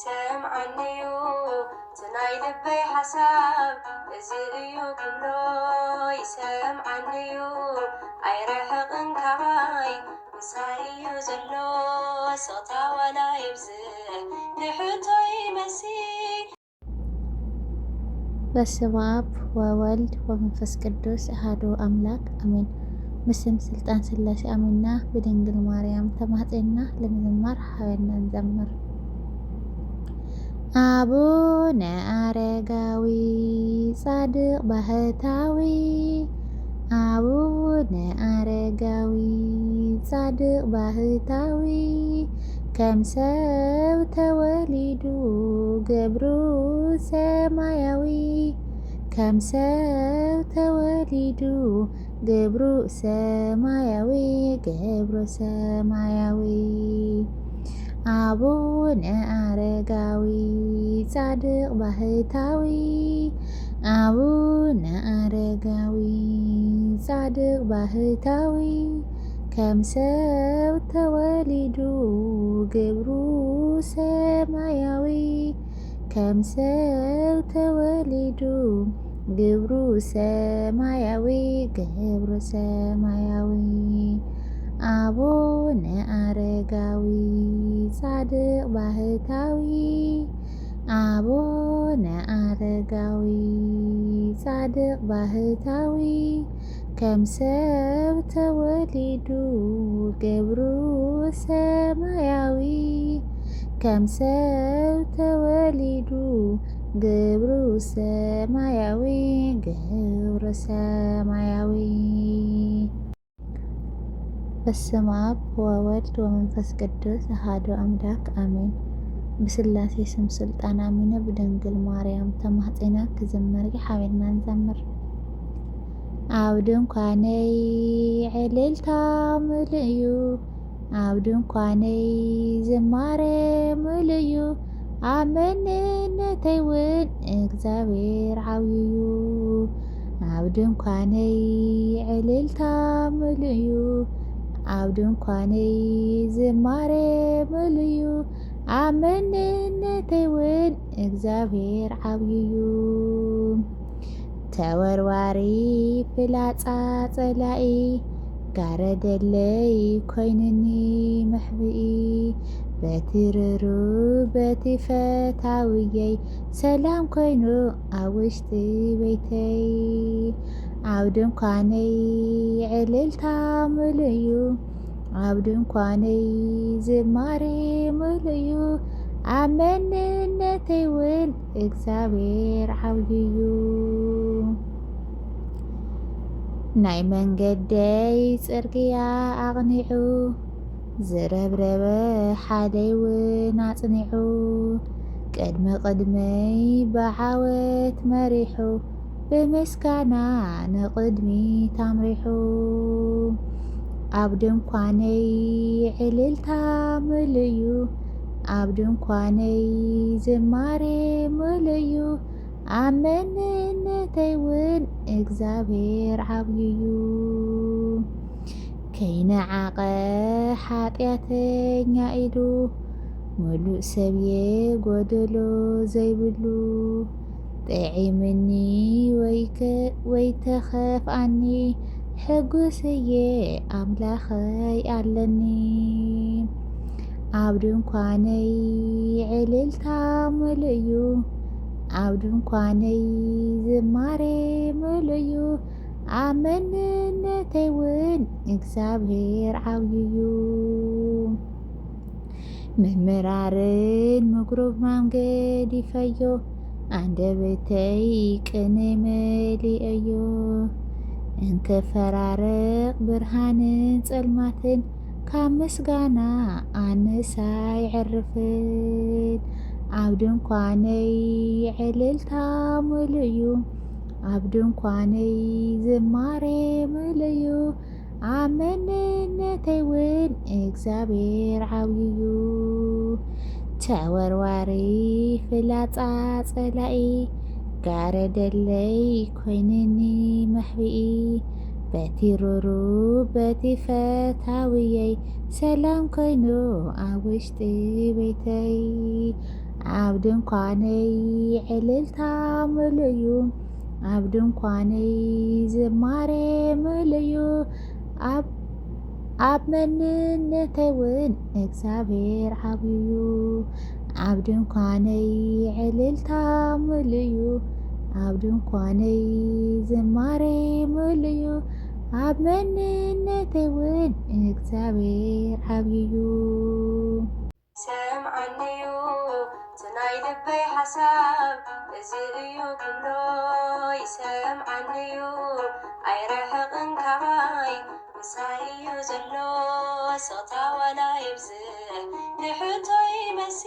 ሰምዓኒዩ ትናይ ልበይ ሓሳብ እዚ እዩ ኩሎ ይሰምዓኒዩ ኣይረሕቕን ካባይ ምሳይ እዩ ዘሎ ስቕታ ዋላ ይብዝሕ ንሕቶ ይመስል። በስመ አብ ወወልድ ወመንፈስ ቅዱስ አሐዱ አምላክ አሜን። ምስም ስልጣን ስላሴ አሜና በድንግል ማርያም ተማጽና ለመዘመር ሀበና እንዘምር። አቡነ አረጋዊ ጻድቅ ባህታዊ አቡነ አረጋዊ ጻድቅ ባህታዊ ከም ሰብ ተወሊዱ ገብሩ ሰማያዊ ከም ሰብ ተወሊዱ ገብሩ ሰማያዊ ገብሩ ሰማያዊ አቡነ አረጋዊ ጻድቅ ባህታዊ አቡነ አረጋዊ ጻድቅ ባህታዊ ከም ሰብ ተወሊዱ ገብሩ ሰማያዊ ከም ሰብ ተወሊዱ ገብሩ ሰማያዊ ገብሩ ሰማያዊ አቡነ አረጋዊ ጻድቅ ባህታዊ አቡነ አረጋዊ ጻድቅ ባህታዊ ከም ሰብ ተወሊዱ ገብሩ ሰማያዊ ከም ሰብ ተወሊዱ ገብሩ ሰማያዊ ገብሩ ሰማያዊ። በስመ አብ ወወልድ ወመንፈስ ቅዱስ አሐዱ አምላክ አሜን። ብስላሴ ስም ስልጣን አሚነ ብድንግል ማርያም ተማህፀና ክዝመር ሓበና እንዘምር። ኣብ ድንኳነይ ዕልልታ ምሉእ እዩ ኣብ ድንኳነይ ዝማሬ ምሉእ እዩ ኣብ መንነተይ እውን እግዚኣብሔር ዓብዪ እዩ ኣብ ድንኳነይ ዕልልታ ምሉእ እዩ ኣብ ድንኳነይ ዝማሬ ምሉእ እዩ ኣብ መንነተይ እውን እግዚኣብሔር ዓብዪ እዩ ተወርዋሪ ፍላጻ ጸላኢ ጋረደለይ ኮይኑኒ መሕብኢ በቲ ርሩብ በቲ ፈታውየይ ሰላም ኮይኑ ኣብ ውሽጢ ቤተይ ኣብ ድንኳነይ ዕልልታ ምሉእ እዩ ኣብ ድንኳነይ ዝማሬ ምሉእ እዩ ኣብ መንነተይ እውን እግዚኣብሔር ዓብዪ እዩ ናይ መንገደይ ጽርግያ ኣቕኒዑ ዝረብረበ ሓደይ እውን ኣጽኒዑ ቅድሚ ቅድመይ ብዓወት መሪሑ ብምስጋና ንቕድሚት ኣምሪሑ ኣብ ድንኳነይ ዕልልታ ምሉእ እዩ ኣብ ድንኳነይ ዝማሬ ምሉእ እዩ ኣብ መንነተይ እውን እግዚኣብሔር ዓብዪ እዩ ከይነዓቐ ሓጢአተኛ ኢሉ ሙሉእ ሰብየ ጎደሎ ዘይብሉ ጥዒምኒ ወይ ተኸፍኣኒ ሕጉስየ ኣምላኸይ ኣለኒ ኣብ ድንኳነይ ዕልልታ ምሉእ እዩ ኣብ ድንኳነይ ዝማሬ ምሉእ እዩ ኣብ መንነተይ እውን እግዚኣብሔር ዓብዪ እዩ ምምራርን ምጉሩብማም ገዲፈዮ አንደበተይ ቅኔ መሊአዮ እንክፈራርቕ ብርሃንን ጸልማትን ካብ ምስጋና ኣነሳ ይዕርፍን ኣብ ድንኳነይ ዕልልታ ምሉእ እዩ ኣብ ድንኳነይ ዝማሬ ምሉእ እዩ ኣብ መንነተይ እውን እግዚኣብሔር ዓብዪ እዩ ተወርዋሪ ፍላጻ ጸላኢ ጋረደለይ ኮይኑኒ መሕብኢ በቲ ሩሩብ በቲ ፈታውየይ ሰላም ኮይኑ ኣብ ውሽጢ ቤተይ ኣብ ድንኳነይ ዕልልታ ምልዩ ኣብ ድንኳነይ ዝማሬ ምልዩ ኣብ መንነተይ እውን እግዚአብሔር ዓብዩ ኣብ ድንኳነይ ዕልልታ ምልዩ ኣብ ድንኳነይ ዝማሬ ምልዩ ኣብ መንነተይ እውን እግዚአብሔር ዓብዩ ሰምዓኒዩ ትናይ ልበይ ሓሳብ እዚ እዩ ኩሎ ይሰምዓኒዩ ኣይረሕቕን ካባይ ምሳይ እዩ ዘሎ ስቕታ ዋላ የብዝሕ ንሕቶ ይመሲ